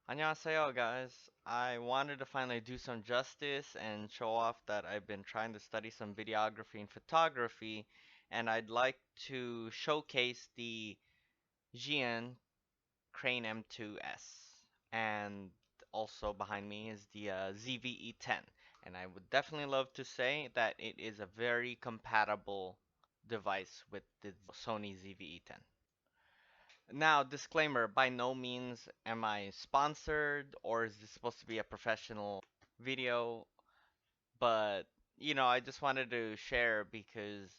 안녕하세요, guys. I wanted to finally do some justice and show off that I've been trying to study some videography and photography, and I'd like to showcase the Zhiyun Crane M2 S. And also behind me is the ZV E10. And I would definitely love to say that it is a very compatible device with the Sony ZV E10. Now, disclaimer, by no means am I sponsored or is this supposed to be a professional video, but I just wanted to share because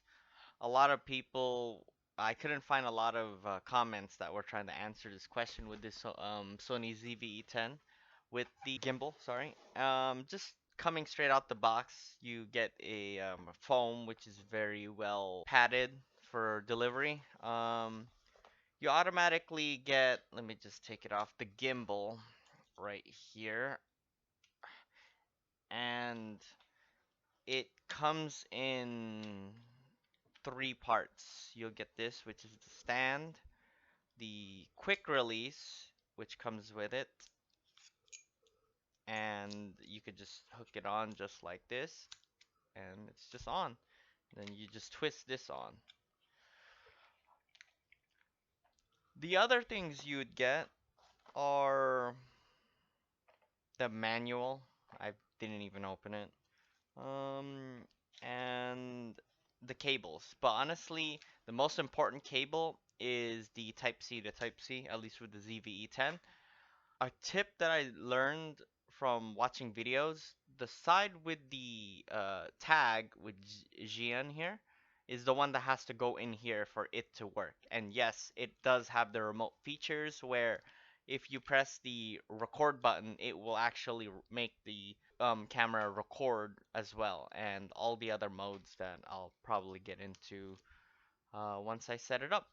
a lot of people, I couldn't find a lot of comments that were trying to answer this question with this Sony ZV-E10 with the gimbal, sorry. Just coming straight out the box, you get a foam which is very well padded for delivery. You automatically get, let me just take it off, the gimbal right here. And it comes in three parts. You'll get this, which is the stand, the quick release, which comes with it, and you could just hook it on just like this, and it's just on. Then you just twist this on. The other things you'd get are the manual. I didn't even open it. Um, and the cables. But honestly, the most important cable is the Type C to Type C, at least with the ZVE10. A tip that I learned from watching videos, the side with the tag with Zhiyun here is the one that has to go in here for it to work. And yes, it does have the remote features where if you press the record button, it will actually make the camera record as well, and all the other modes that I'll probably get into once I set it up.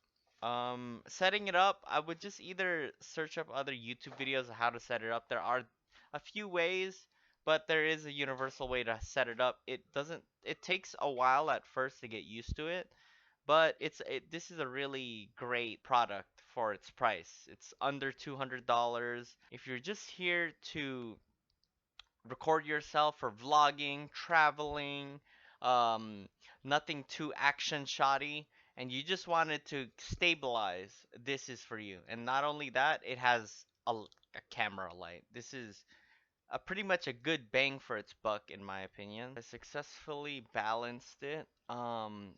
Setting it up, I would just either search up other YouTube videos of how to set it up. There are a few ways, but there is a universal way to set it up. It takes a while at first to get used to it, but this is a really great product for its price. It's under $200. If you're just here to record yourself for vlogging, traveling, um, nothing too action shotty, and you just wanted to stabilize, this is for you. And not only that, it has a camera light. This is pretty much a good bang for its buck, in my opinion. I successfully balanced it.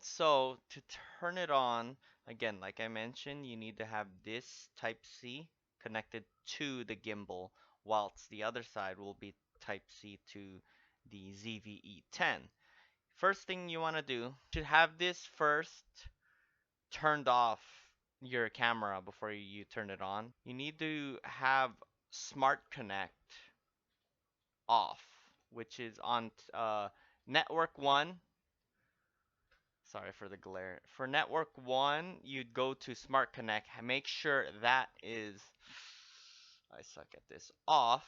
So to turn it on, again, like I mentioned, you need to have this Type C connected to the gimbal, whilst the other side will be Type C to the ZVE10. First thing you want to do, to have this first turned off your camera before you turn it on, you need to have Smart Connect off, which is on network 1. Sorry for the glare. For network 1, you'd go to Smart Connect. Make sure that is, I suck at this, off,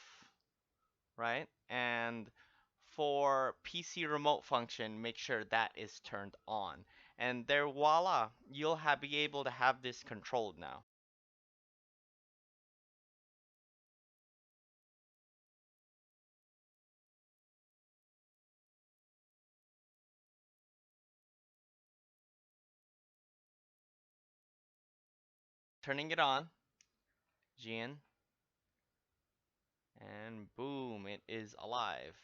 right? And for PC remote function, make sure that is turned on. And there, voila, you'll be able to have this controlled now. Turning it on, Gian, and boom, it is alive.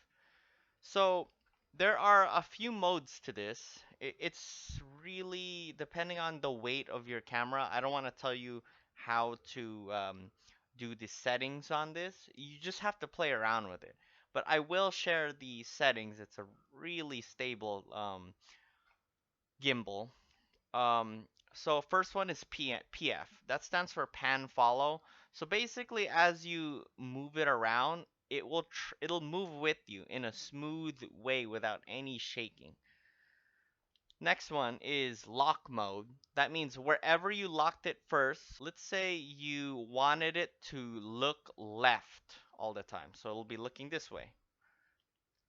So there are a few modes to this. It's really depending on the weight of your camera. I don't want to tell you how to do the settings on this. You just have to play around with it. But I will share the settings. It's a really stable gimbal. Um, so first one is PF. That stands for pan follow. So basically, as you move it around, it'll move with you in a smooth way without any shaking. Next one is lock mode. That means wherever you locked it first, let's say you wanted it to look left all the time. So it'll be looking this way.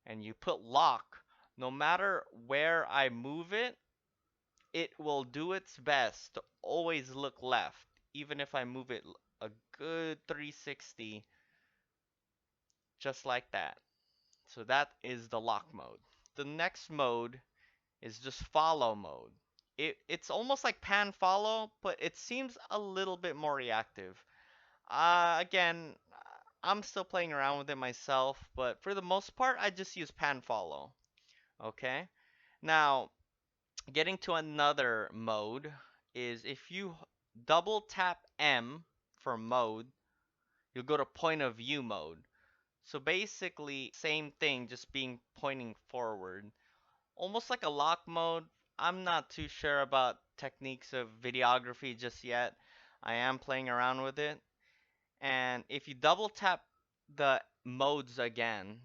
And you put lock, no matter where I move it, it will do its best to always look left, even if I move it a good 360. just like that. So that is the lock mode. The next mode is just follow mode. It's almost like pan follow, but it seems a little bit more reactive. Again, I'm still playing around with it myself, but for the most part, I just use pan follow. Okay? Now, getting to another mode is if you double tap M for mode, you'll go to point of view mode. So basically, same thing, just being pointing forward. Almost like a lock mode. I'm not too sure about techniques of videography just yet. I am playing around with it. And if you double tap the modes again,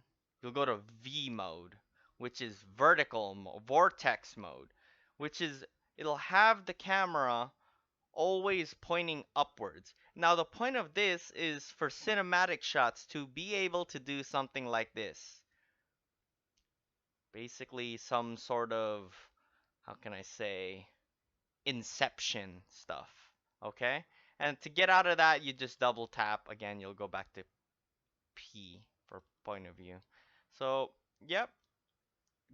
you'll go to V mode, which is vortex mode, which is it'll have the camera always pointing upwards. Now the point of this is for cinematic shots to be able to do something like this. Basically some sort of, how can I say, inception stuff. Okay? And to get out of that, you just double tap. Again, you'll go back to P for point of view. So, yep,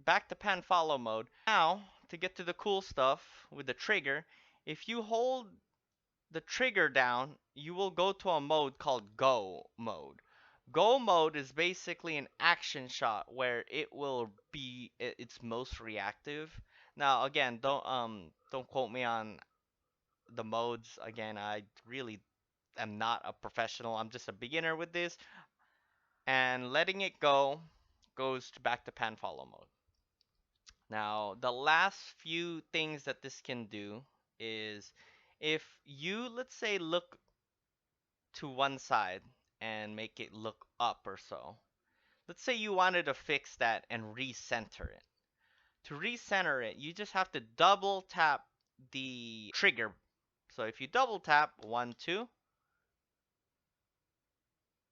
back to pan follow mode. Now, to get to the cool stuff with the trigger, if you hold the trigger down, you will go to a mode called Go mode. Go mode is basically an action shot where it will be its most reactive. Now, again, don't quote me on the modes. Again, I really am not a professional. I'm just a beginner with this. And letting it go goes back to pan follow mode. Now, the last few things that this can do is if you, let's say, look to one side and make it look up or so. Let's say you wanted to fix that and recenter it. To recenter it, you just have to double tap the trigger. So if you double tap 1, 2,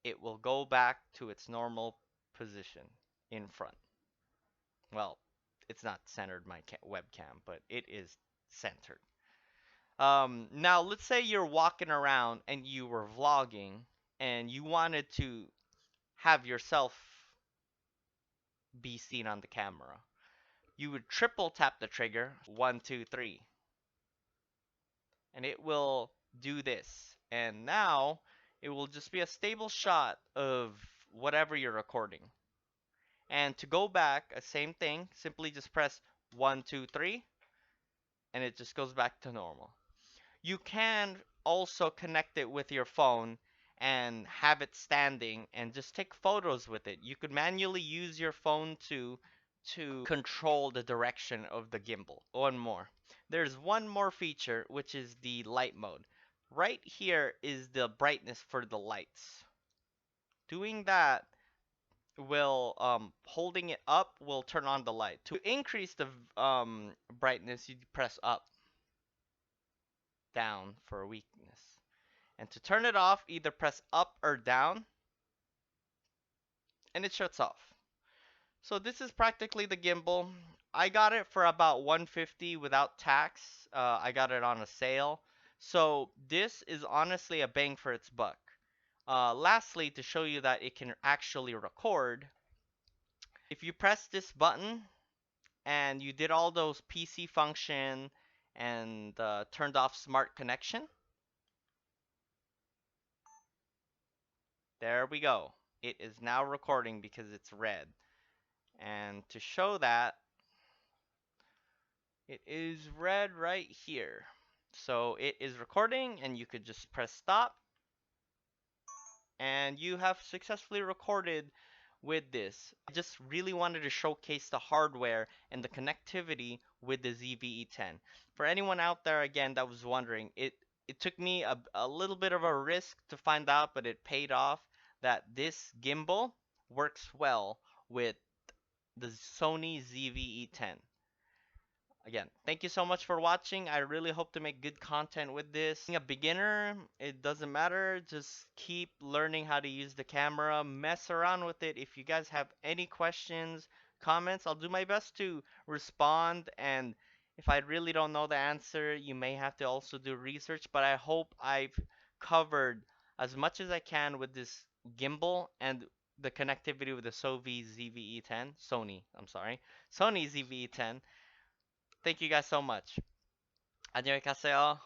it will go back to its normal position in front. Well, it's not centered my webcam, but it is centered. Now let's say you're walking around and you were vlogging and you wanted to have yourself be seen on the camera. You would triple tap the trigger, 1, 2, 3, and it will do this. And now it will just be a stable shot of whatever you're recording. And to go back, same thing, simply just press 1, 2, 3, and it just goes back to normal. You can also connect it with your phone and have it standing and just take photos with it. You could manually use your phone to control the direction of the gimbal. One more. There's one more feature, which is the light mode. Right here is the brightness for the lights. Doing that will, holding it up will turn on the light. To increase the brightness, you press up, down for weakness. And to turn it off, either press up or down, and it shuts off. So this is practically the gimbal. I got it for about $150 without tax. I got it on a sale. So this is honestly a bang for its buck. Lastly, to show you that it can actually record, if you press this button and you did all those PC function and turned off smart connection, there we go. It is now recording because it's red. And to show that, it is red right here. So it is recording and you could just press stop. And you have successfully recorded with this. I just really wanted to showcase the hardware and the connectivity with the ZV-E10. For anyone out there, again, that was wondering, it took me a little bit of a risk to find out, but it paid off that this gimbal works well with the Sony ZV-E10. Again, thank you so much for watching. I really hope to make good content with this. Being a beginner, it doesn't matter. Just keep learning how to use the camera. Mess around with it. If you guys have any questions, comments, I'll do my best to respond. And if I really don't know the answer, you may have to also do research. But I hope I've covered as much as I can with this gimbal and the connectivity with the Sony ZV-E10, Sony ZV-E10. Thank you guys so much. 안녕히 가세요.